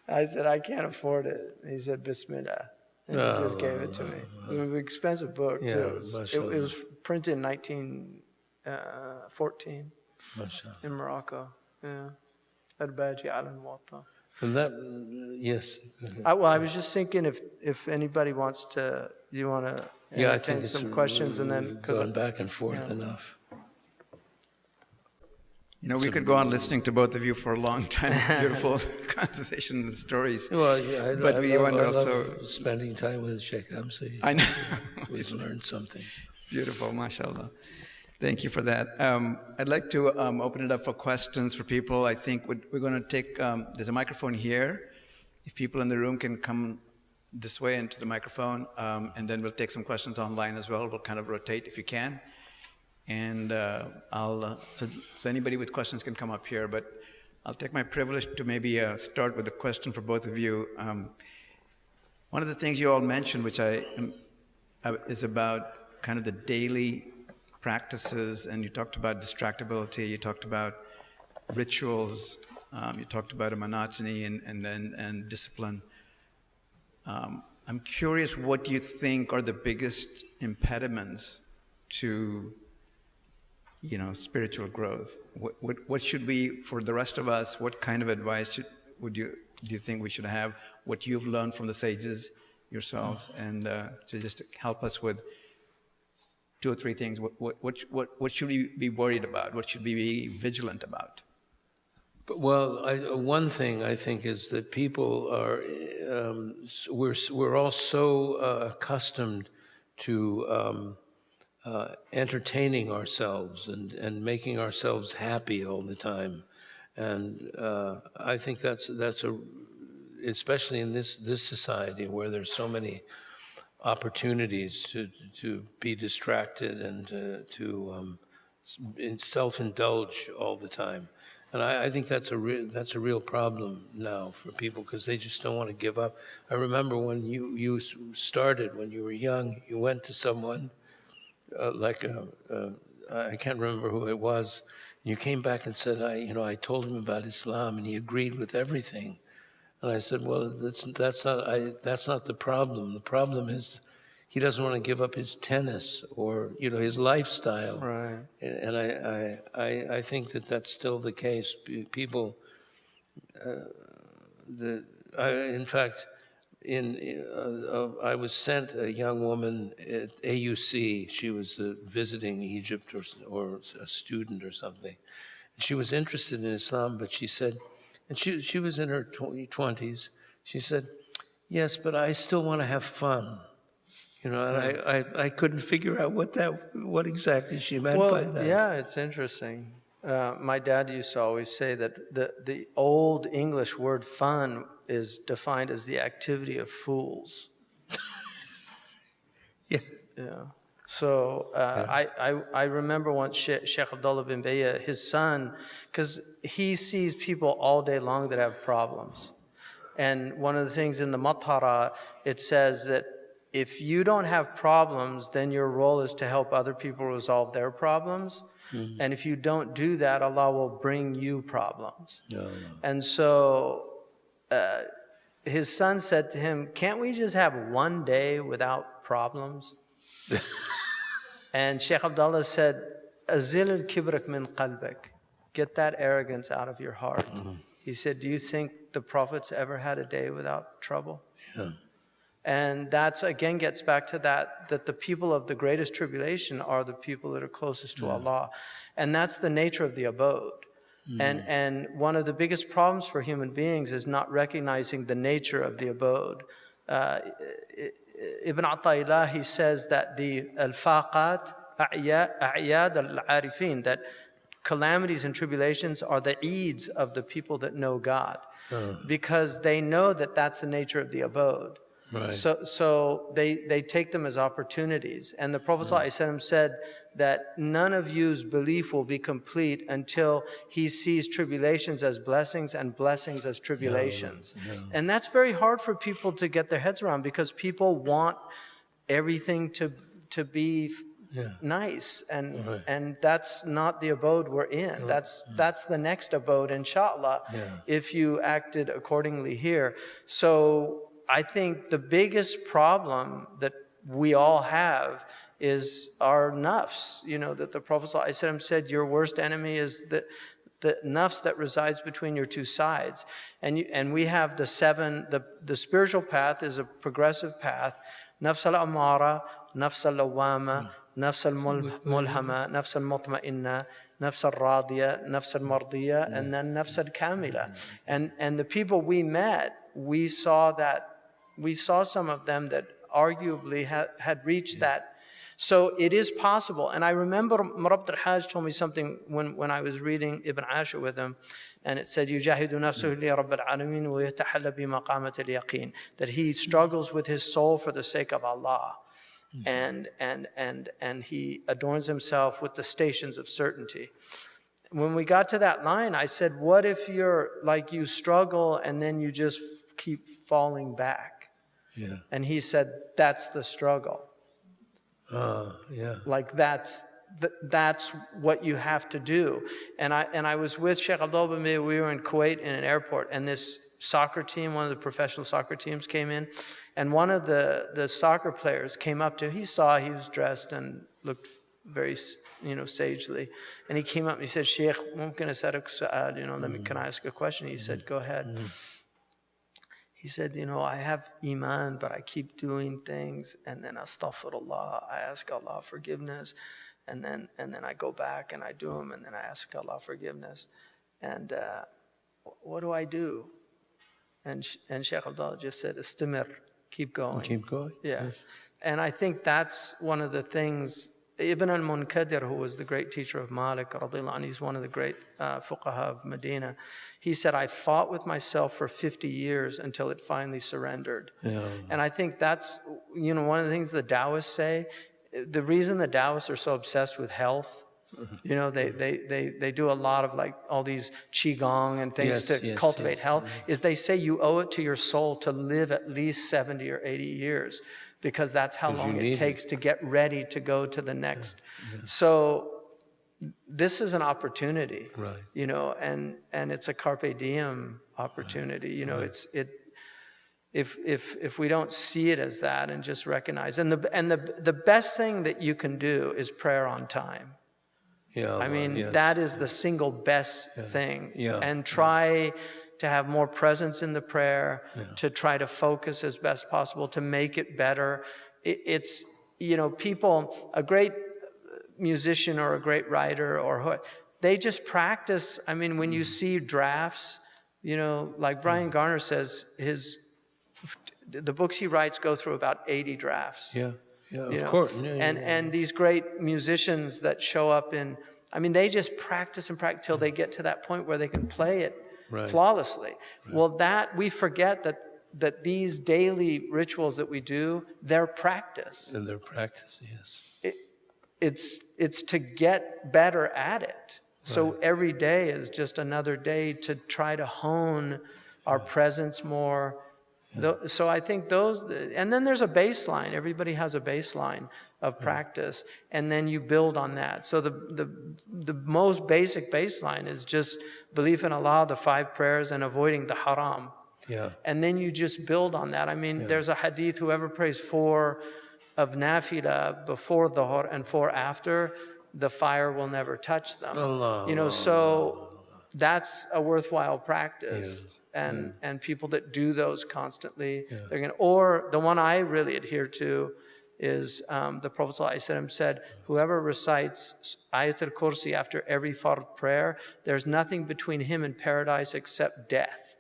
I said, "I can't afford it." And he said, "Bismillah." And he just gave it to me. It was an expensive book, too. It was printed in 1914 in Morocco. Al-Baji al-Muwatta. And that, yes. I was just thinking if anybody wants to, you want to entertain some questions, and then going back and forth enough. We could go on listening to both of you for a long time. Beautiful conversation and stories. Well, but we want to also also spending time with Sheikh Hamza. I know we've learned something. It's beautiful, mashallah. Thank you for that. I'd like to open it up for questions for people. I think we're going to take. There's a microphone here. If people in the room can come this way into the microphone, and then we'll take some questions online as well. We'll kind of rotate if you can. And so anybody with questions can come up here, but I'll take my privilege to maybe start with a question for both of you. One of the things you all mentioned, which is about kind of the daily practices, and you talked about distractibility, you talked about rituals, you talked about a monotony and discipline. I'm curious, what do you think are the biggest impediments to spiritual growth? What should we, for the rest of us, what kind of advice do you think we should have? What you've learned from the sages yourselves, and to just help us with 2 or 3 things. What should we be worried about? What should we be vigilant about? Well, one thing I think is that people are, we're all so accustomed to entertaining ourselves and making ourselves happy all the time, and I think that's especially in this society where there's so many opportunities to be distracted and to self-indulge all the time. And I think that's a real problem now for people, because they just don't want to give up. I remember when you started, when you were young, you went to someone, I can't remember who it was, and you came back and said, I told him about Islam and he agreed with everything. And I said, well, that's not the problem. The problem is he doesn't want to give up his tennis or his lifestyle. Right. And I think that's still the case. People, in fact, I was sent a young woman at AUC. She was visiting Egypt or a student or something. And she was interested in Islam, but she said, and she was in her 20s. She said, yes, but I still want to have fun. And I couldn't figure out what exactly she meant by that. Yeah, it's interesting. My dad used to always say that the old English word fun is defined as the activity of fools. Yeah. So I remember once Sheikh Abdullah bin Bayya, his son, because he sees people all day long that have problems. And one of the things in the Mathara, it says that if you don't have problems, then your role is to help other people resolve their problems. Mm-hmm. And if you don't do that, Allah will bring you problems. No. And so his son said to him, can't we just have one day without problems? And Sheikh Abdullah said, Azil al-kibrak min qalbak. Get that arrogance out of your heart. Mm-hmm. He said, do you think the prophets ever had a day without trouble? Yeah. And that's, again, gets back to that the people of the greatest tribulation are the people that are closest to Allah. And that's the nature of the abode. And one of the biggest problems for human beings is not recognizing the nature of the abode. Ibn Atta'illah, he says that the al-faqat, a'yad al-arifin, that calamities and tribulations are the eids of the people that know God. Because they know that that's the nature of the abode. Right. So they take them as opportunities. And the Prophet ﷺ said that none of you's belief will be complete until he sees tribulations as blessings and blessings as tribulations. And that's very hard for people to get their heads around, because people want everything to be nice. And that's not the abode we're in. That's the next abode, inshallah, if you acted accordingly here. So I think the biggest problem that we all have is our nafs. That the Prophet ﷺ said, your worst enemy is the nafs that resides between your two sides. And we have the spiritual path is a progressive path. Nafs al-amara, nafs al-lawama, nafs al-mulhama, nafs al-mutma'inna, nafs al-radiya, nafs al-mardiya, and then nafs al-kamila. And the people we met, we saw some of them that arguably had reached that. So it is possible. And I remember Murabbit al-Hajj told me something when I was reading Ibn Ashur with him, and it said, يُجَاهِدُ نَفْسُهُ لِرَبِّ الْعَالَمِينَ وَيَتَحَلَّ بِمَقَامَةِ الْيَقِينَ, that he struggles with his soul for the sake of Allah. and he adorns himself with the stations of certainty. When we got to that line, I said, what if you're like you struggle and then you just keep falling back? Yeah. And he said, that's the struggle. Yeah. Like that's what you have to do. And I was with Sheikh Abdul Bami. We were in Kuwait in an airport, and this soccer team, one of the professional soccer teams, came in, and one of the soccer players came up to him. He saw he was dressed and looked very, sagely, and he came up and he said, "Sheikh, mumkin as'aluk su'al, can I ask a question?" He said, "Go ahead." He said, I have iman, but I keep doing things, and then astaghfirullah, I ask Allah forgiveness. And then I go back and I do them, and then I ask Allah forgiveness. And what do I do? And Sheikh Abdullah just said, istimir, keep going. Keep going. Yeah. Yes. And I think that's one of the things. Ibn al-Munkadir, who was the great teacher of Malik, he's one of the great fuqaha of Medina. He said, I fought with myself for 50 years until it finally surrendered. Yeah. And I think that's, one of the things the Taoists say. The reason the Taoists are so obsessed with health, they do a lot of like all these qigong and things to cultivate health, is they say you owe it to your soul to live at least 70 or 80 years, because that's how long it takes to get ready to go to the next. Yeah. So this is an opportunity, right. And it's a carpe diem opportunity. Right. If we don't see it as that and just recognize, and the best thing that you can do is prayer on time. Yeah, I mean, that is the single best thing. Yeah. And try to have more presence in the prayer, to try to focus as best possible, to make it better. It's people, a great musician or a great writer they just practice. I mean, when you see drafts, like Brian Garner says, the books he writes go through about 80 drafts. Yeah, of course. And these great musicians that show up they just practice and practice till they get to that point where they can play it flawlessly. Right. Well, we forget that these daily rituals that we do, they're practice. And they're practice, yes. It's to get better at it. So every day is just another day to try to hone our presence more. So I think and then there's a baseline. Everybody has a baseline of practice, and then you build on that. So the most basic baseline is just belief in Allah, the 5 prayers, and avoiding the haram. Yeah. And then you just build on that. I mean, there's a hadith, whoever prays 4 of nafila before dhuhr and 4 after, the fire will never touch them. Allah. So that's a worthwhile practice. Yeah. And people that do those constantly, they're going to, or the one I really adhere to is the Prophet ﷺ said, whoever recites Ayatul Kursi after every fard prayer, there's nothing between him and paradise except death.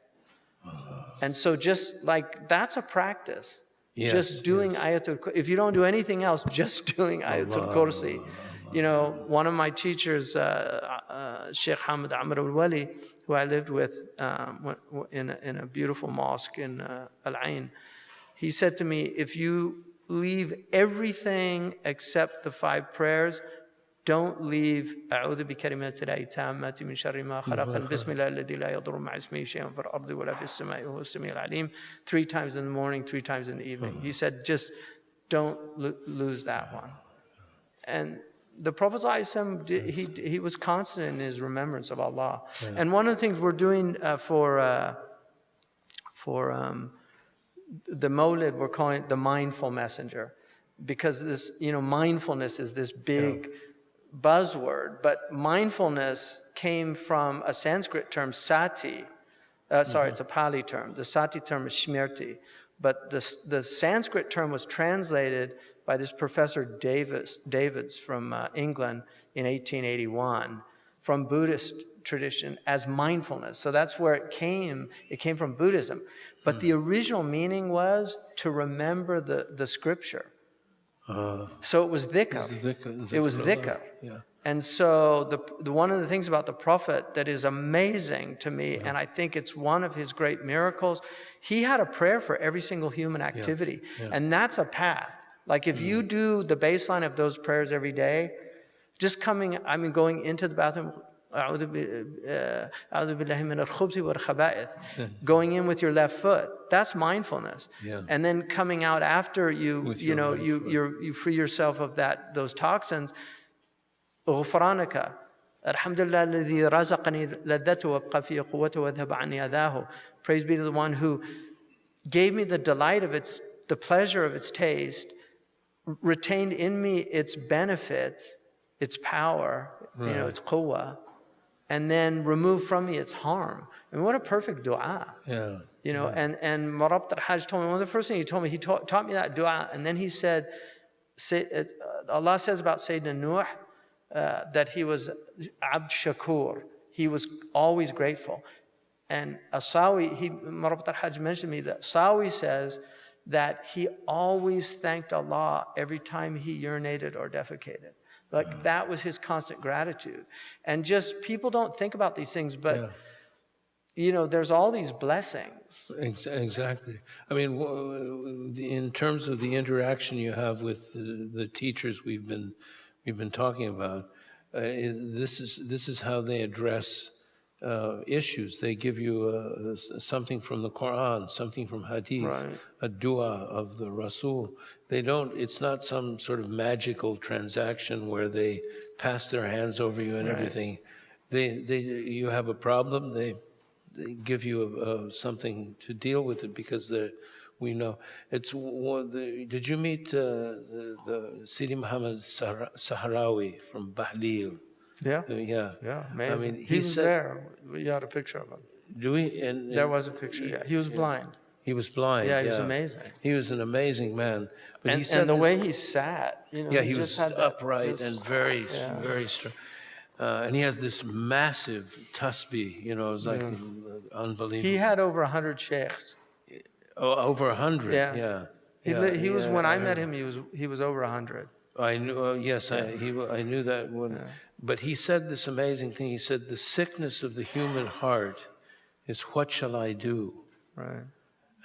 And so just like, that's a practice. Just doing Ayatul Kursi. If you don't do anything else, just doing Ayatul Kursi. One of my teachers, Sheikh Hamza Amr al-Wali, who I lived with in a beautiful mosque in Al-Ain, he said to me, if you leave everything except the 5 prayers, don't leave أعوذ بكلمات الله التامات من شر ما خلق بسم الله الذي لا يضر مع اسمه شيء في الأرض ولا في السماء وهو السميع العليم, 3 times in the morning, 3 times in the evening. He said, just don't lose that one. And the Prophet ﷺ, he was constant in his remembrance of Allah. Yeah. And one of the things we're doing for the Mawlid, we're calling it the mindful messenger, because this, mindfulness is this big buzzword, but mindfulness came from a Sanskrit term, sati. It's a Pali term. The sati term is smriti, but the Sanskrit term was translated by this Professor Davids from England in 1881 from Buddhist tradition as mindfulness. So that's where it came. It came from Buddhism. But the original meaning was to remember the scripture. So it was dhikr. It was dhikr. Yeah. And so the one of the things about the Prophet that is amazing to me, and I think it's one of his great miracles, he had a prayer for every single human activity. And that's a path. Like if you do the baseline of those prayers every day, just going into the bathroom, going in with your left foot, that's mindfulness. Yeah. And then coming out after you free yourself of those toxins. غفرانك الحمد لله الذي رزقني لذته وابقى في قوته وذهب عني أذاه. Praise be to the one who gave me the delight of the pleasure of its taste, retained in me its benefits, its power, its quwwah, and then removed from me its harm. I mean, what a perfect dua. Yeah. And Muhebb al-Hajj told me, one of the first things he told me, he taught me that dua, and then he said, Allah says about Sayyidina Nuh, that he was abd shakur. He was always grateful. And Asawi, Muhebb al-Hajj mentioned to me that Asawi says that he always thanked Allah every time he urinated or defecated. Like that was his constant gratitude. And just people don't think about these things, but there's all these blessings. Exactly. I mean, in terms of the interaction you have with the teachers we've been talking about, this is how they address issues. They give you something from the Quran, something from hadith, Right. a dua of the Rasul. It's not some sort of magical transaction where they pass their hands over you and everything. You have a problem, they give you something to deal with it because we know. Did you meet the Sidi Muhammad Sahrawi from Bahlil? Yeah. Yeah. Amazing. I mean, he was there. We had a picture of him. Do we? And There was a picture, yeah. He was blind. He was blind. Yeah, he was amazing. He was an amazing man. But he said And the way he sat, he he was just had that, upright and very strong. And he has this massive tasbih, it was like unbelievable. He had over 100 sheikhs. Over 100, Yeah. He was, when I met him, he was over 100. I knew, yes, I knew that one. But he said this amazing thing. He said, the sickness of the human heart is what shall I do? Right.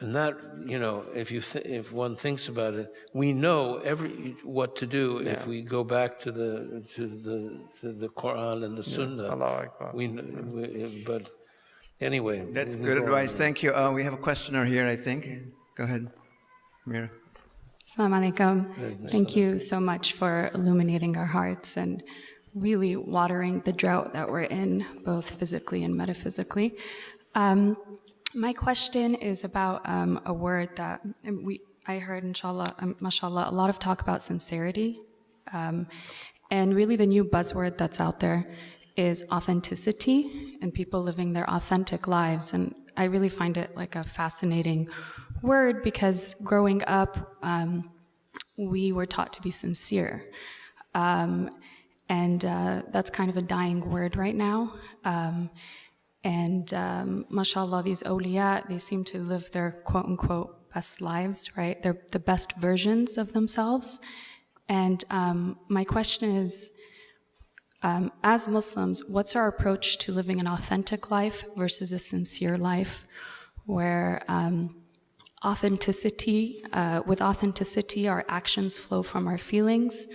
And that, if one thinks about it, we know what to do if we go back to the Quran and the Sunnah. Allahu Akbar. But anyway. That's good advice. Thank you. We have a questioner here, I think. Go ahead, Mira. Assalamu alaikum. Thank you so much for illuminating our hearts and really watering the drought that we're in, both physically and metaphysically. My question is about a word that I heard, inshallah, mashallah, a lot of talk about sincerity. And really the new buzzword that's out there is authenticity and people living their authentic lives. And I really find it like a fascinating word because growing up, we were taught to be sincere. And that's kind of a dying word right now. And mashallah, these awliya, they seem to live their quote-unquote best lives, right? They're the best versions of themselves. And my question is, as Muslims, what's our approach to living an authentic life versus a sincere life, where with authenticity, our actions flow from our feelings,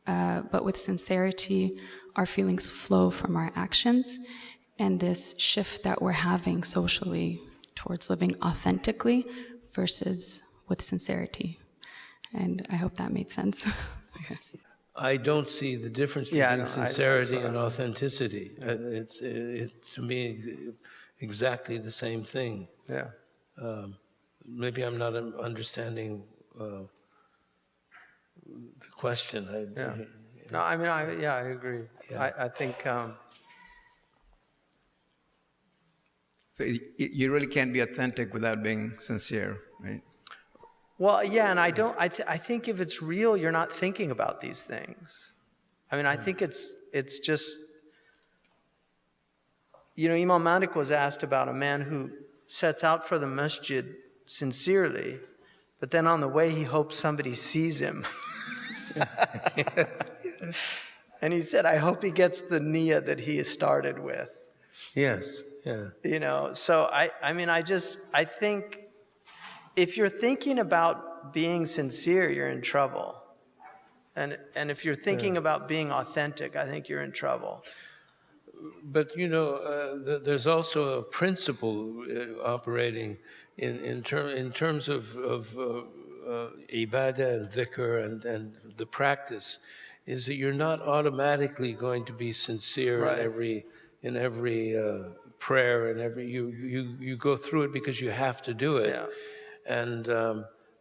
but with sincerity, our feelings flow from our actions. And this shift that we're having socially towards living authentically versus with sincerity. And I hope that made sense. I don't see the difference between sincerity and authenticity. It's to me exactly the same thing. Yeah. Maybe I'm not understanding the question. No, I mean, I agree. Yeah. I think. So you really can't be authentic without being sincere, right? Well, yeah, and I think if it's real, you're not thinking about these things. I mean, I think it's just, Imam Malik was asked about a man who sets out for the masjid sincerely, but then on the way he hopes somebody sees him. And he said, I hope he gets the niyyah that he started with. Yes, yeah. So I think if you're thinking about being sincere, you're in trouble. And if you're thinking about being authentic, I think you're in trouble. But there's also a principle operating in terms of ibadah and dhikr and the practice, is that you're not automatically going to be sincere in every prayer and you go through it because you have to do it. Yeah. And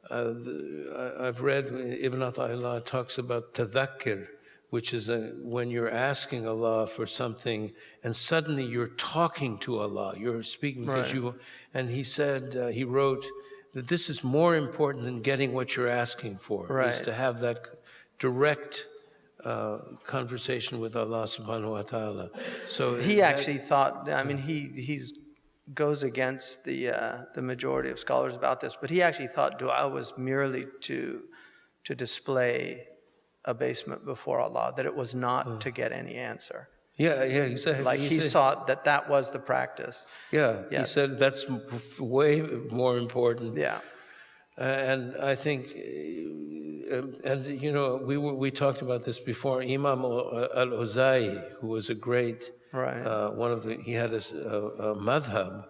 I've read Ibn Ata'illah talks about tadhakkir, which is when you're asking Allah for something and suddenly you're talking to Allah, you're speaking because and he said, he wrote that this is more important than getting what you're asking for, is to have that direct conversation with Allah subhanahu wa ta'ala. So he actually thought, I mean, he's goes against the majority of scholars about this, but he actually thought dua was merely to display abasement before Allah, that it was not to get any answer. Yeah, exactly. Like he thought that was the practice. Yeah, he said that's way more important. Yeah. And I think, we talked about this before. Imam al-Uzai, who was a great, he had a madhab,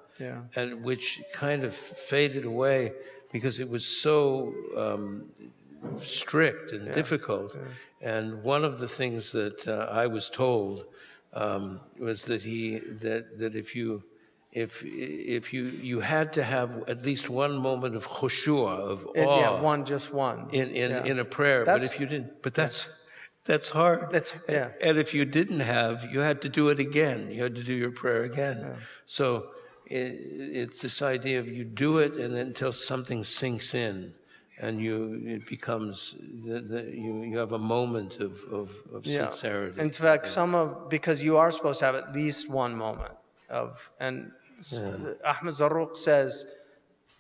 and which kind of faded away because it was so strict and difficult. And one of the things that I was told was that if you had to have at least one moment of khushu', of awe, just one in a prayer. But if you didn't, that's hard. And if you didn't have, you had to do it again. You had to do your prayer again. Yeah. So it's this idea of you do it and then until something sinks in. And it becomes, you have a moment of sincerity. In fact, because you are supposed to have at least one moment Ahmed Zarruq says,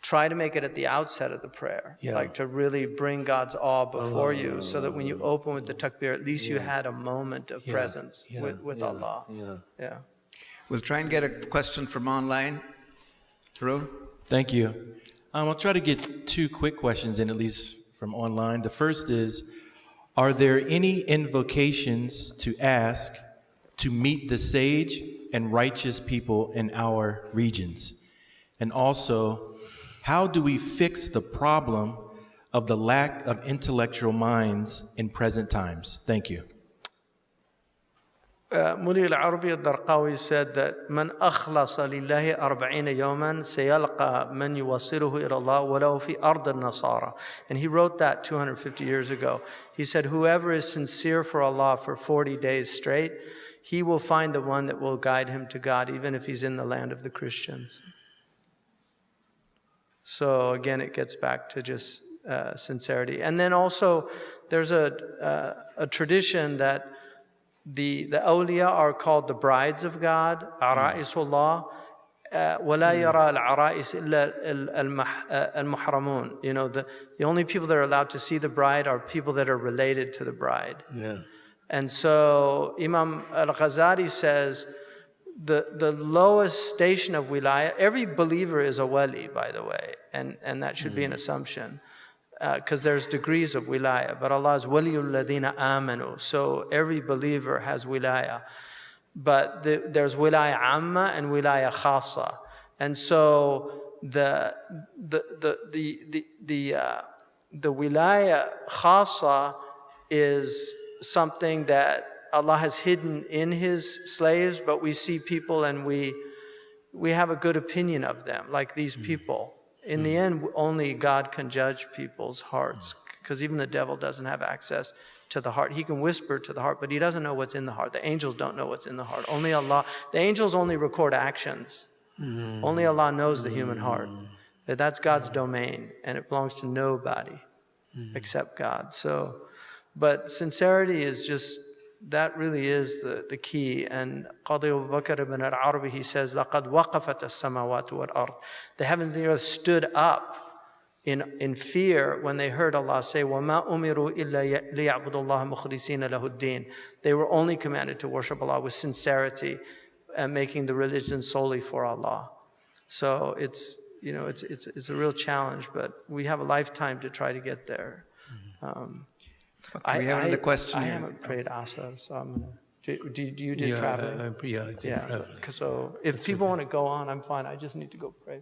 try to make it at the outset of the prayer, like to really bring God's awe before you, so that when you open with the takbir, at least you had a moment of presence with Allah. Yeah. We'll try and get a question from online. Tarun? Thank you. I'll try to get two quick questions in, at least from online. The first is, are there any invocations to ask to meet the sage and righteous people in our regions? And also, how do we fix the problem of the lack of intellectual minds in present times? Thank you. Muli al-Arabi al-Darqawi said that man akhlasa lillahi 40 yawman sayalqa man yuwassiluhu ila Allah walau fi ard al-nasara. And he wrote that 250 years ago. He said, whoever is sincere for Allah for 40 days straight, he will find the one that will guide him to God, even if he's in the land of the Christians. So again, it gets back to just sincerity. And then also, there's a tradition that the awliya are called the brides of God, ara'isullah, وَلَا يَرَى الْعَرَائِسِ إِلَّا الْمُحْرَمُونَ. You know, the only people that are allowed to see the bride are people that are related to the bride. Yeah. And so Imam al-Ghazali says the lowest station of wilaya, every believer is a wali, by the way, and that should be an assumption. Because there's degrees of wilaya, but Allah is waliyul ladina amanu, so every believer has wilaya. But there's wilaya amma and wilaya khasa, and so the wilaya khasa is something that Allah has hidden in His slaves, but we see people and we have a good opinion of them, like these people. In the end, only God can judge people's hearts, because even the devil doesn't have access to the heart. He can whisper to the heart, but he doesn't know what's in the heart. The angels don't know what's in the heart. Only Allah. The angels only record actions. Only Allah knows the human heart. That's God's domain, and it belongs to nobody except God. So, but sincerity is just, that really is the key. And Qadi Abu Bakr ibn al-Arabi, he says, لَقَدْ وَقَفَتَ السَّمَاوَاتُ وَالْأَرْضِ. The heavens and the earth stood up in fear when they heard Allah say, وَمَا أُمِرُوا إِلَّا لِيَعْبُدُوا اللَّهَ مُخْلِصِينَ لَهُ الدِّينَ. They were only commanded to worship Allah with sincerity and making the religion solely for Allah. So it's, you know, it's a real challenge, but we have a lifetime to try to get there. Okay, we have another question I here. haven't prayed Asr, so I'm gonna. You did Yeah, traveling? I did traveling. So if people want to go on, I'm fine. I just need to go pray.